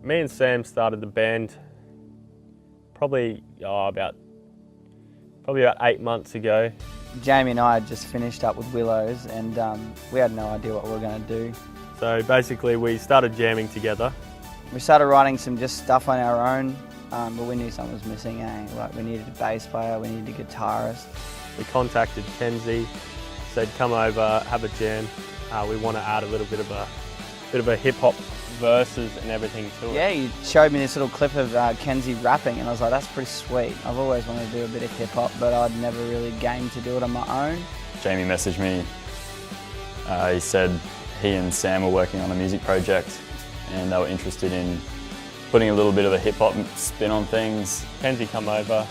Me and Sam started the band probably about 8 months ago. Jamie and I had just finished up with Willows, and we had no idea what we were going to do. So basically we started jamming together. We started writing some just stuff on our own, but we knew something was missing. Like we needed a bass player, we needed a guitarist. We contacted Kenzie, said come over, have a jam. We want to add a little bit of a hip hop verses and everything to it. Yeah, you showed me this little clip of Kenzie rapping, and I was like, that's pretty sweet. I've always wanted to do a bit of hip hop, but I'd never really gained to do it on my own. Jamie messaged me. He said he and Sam were working on a music project and they were interested in putting a little bit of a hip hop spin on things. Kenzie come over,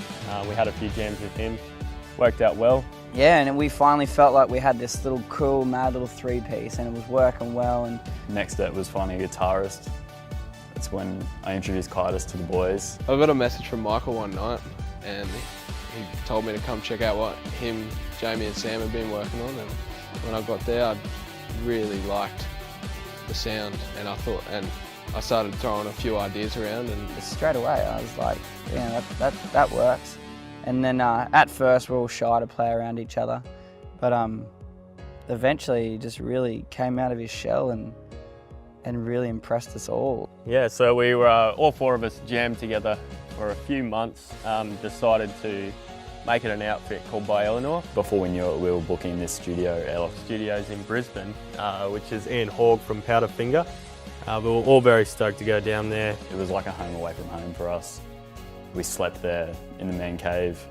we had a few jams with him, worked out well. Yeah, and we finally felt like we had this little cool, mad little three-piece, and it was working well. And next step was finding a guitarist. That's when I introduced Clytus to the boys. I got a message from Michael one night, and he told me to come check out what him, Jamie and Sam had been working on. And when I got there, I really liked the sound, and I started throwing a few ideas around, and straight away I was like, yeah, that works. And then at first we were all shy to play around each other, but eventually he just really came out of his shell and really impressed us all. Yeah, so we were, all four of us jammed together for a few months, decided to make it an outfit called By Eleanor. Before we knew it, we were booking this studio, Studios in Brisbane, which is Ian Hogg from Powderfinger. We were all very stoked to go down there. It was like a home away from home for us. We slept there in the man cave.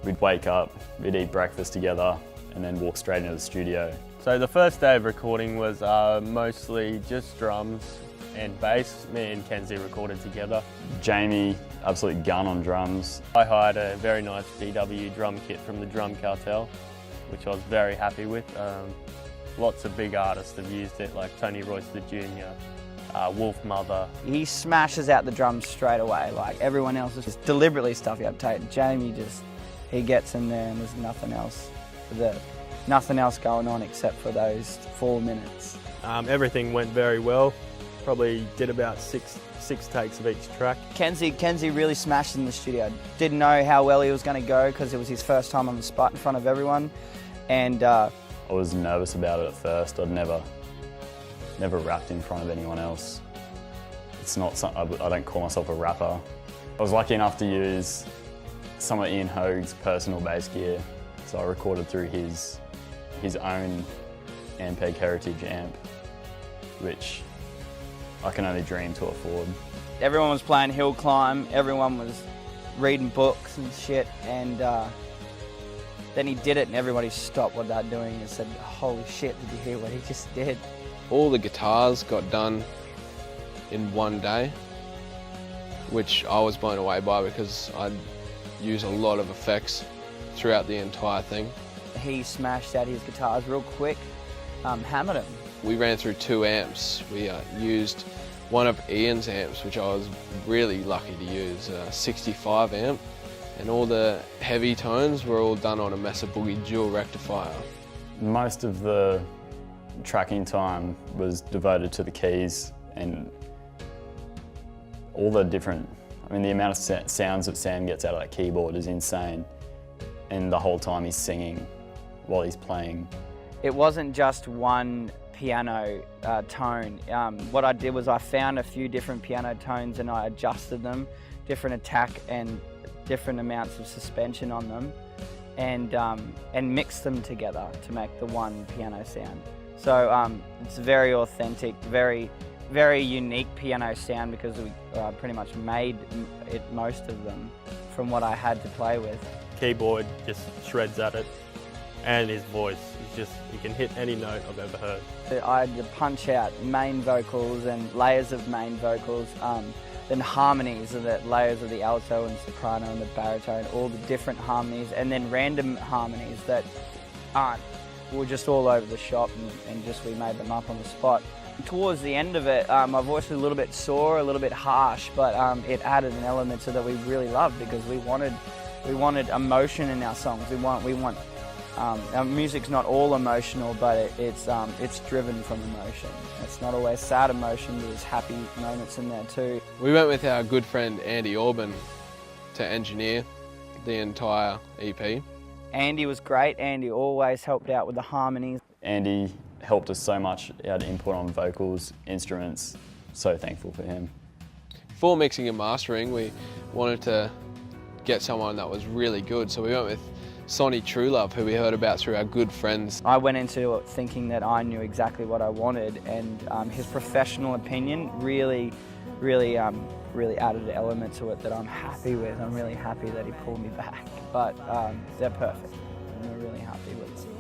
We'd wake up, we'd eat breakfast together, and then walk straight into the studio. So the first day of recording was mostly just drums and bass. Me and Kenzie recorded together. Jamie, absolute gun on drums. I hired a very nice DW drum kit from the Drum Cartel, which I was very happy with. Lots of big artists have used it, like Tony Royster Jr., Wolf Mother. He smashes out the drums straight away, like everyone else is just deliberately stuffy uptight. Jamie he gets in there and there's nothing else going on except for those 4 minutes. Everything went very well. Probably did about six takes of each track. Kenzie really smashed in the studio. Didn't know how well he was going to go because it was his first time on the spot in front of everyone. And I was nervous about it at first. I'd never rapped in front of anyone else. It's not something, I don't call myself a rapper. I was lucky enough to use some of Ian Hogg's personal bass gear, so I recorded through his own Ampeg Heritage amp, which I can only dream to afford. Everyone was playing Hill Climb, everyone was reading books and shit, and then he did it and everybody stopped what they're doing and said, holy shit, did you hear what he just did? all the guitars got done in one day, which I was blown away by because I'd use a lot of effects throughout the entire thing. He smashed out his guitars real quick, hammered them. We ran through 2 amps. We used one of Ian's amps, which I was really lucky to use, a 65 amp, and all the heavy tones were all done on a Mesa Boogie dual rectifier. Most of the tracking time was devoted to the keys and all the different, the amount of sounds that Sam gets out of that keyboard is insane. And the whole time he's singing while he's playing. It wasn't just one piano tone. What I did was I found a few different piano tones and I adjusted them, different attack and different amounts of suspension on them, and mixed them together to make the one piano sound. So it's very authentic, very unique piano sound because we pretty much made most of them from what I had to play with. Keyboard just shreds at it, and his voice is just, you can hit any note I've ever heard. I had to punch out main vocals and layers of main vocals, then harmonies, the layers of the alto and soprano and the baritone, all the different harmonies, and then random harmonies that were just all over the shop and just we made them up on the spot. Towards the end of it, my voice was a little bit sore, a little bit harsh, but it added an element to that we really loved because we wanted emotion in our songs. We want Our music's not all emotional, but it's driven from emotion. It's not always sad emotion, there's happy moments in there too. We went with our good friend Andy Orban to engineer the entire EP. Andy was great. Andy always helped out with the harmonies. Andy helped us so much. He had input on vocals, instruments. So thankful for him. For mixing and mastering, we wanted to get someone that was really good, so we went with Sonny Truelove, who we heard about through our good friends. I went into it thinking that I knew exactly what I wanted, and his professional opinion really added an element to it that I'm happy with. I'm really happy that he pulled me back, but they're perfect, and we're really happy with them.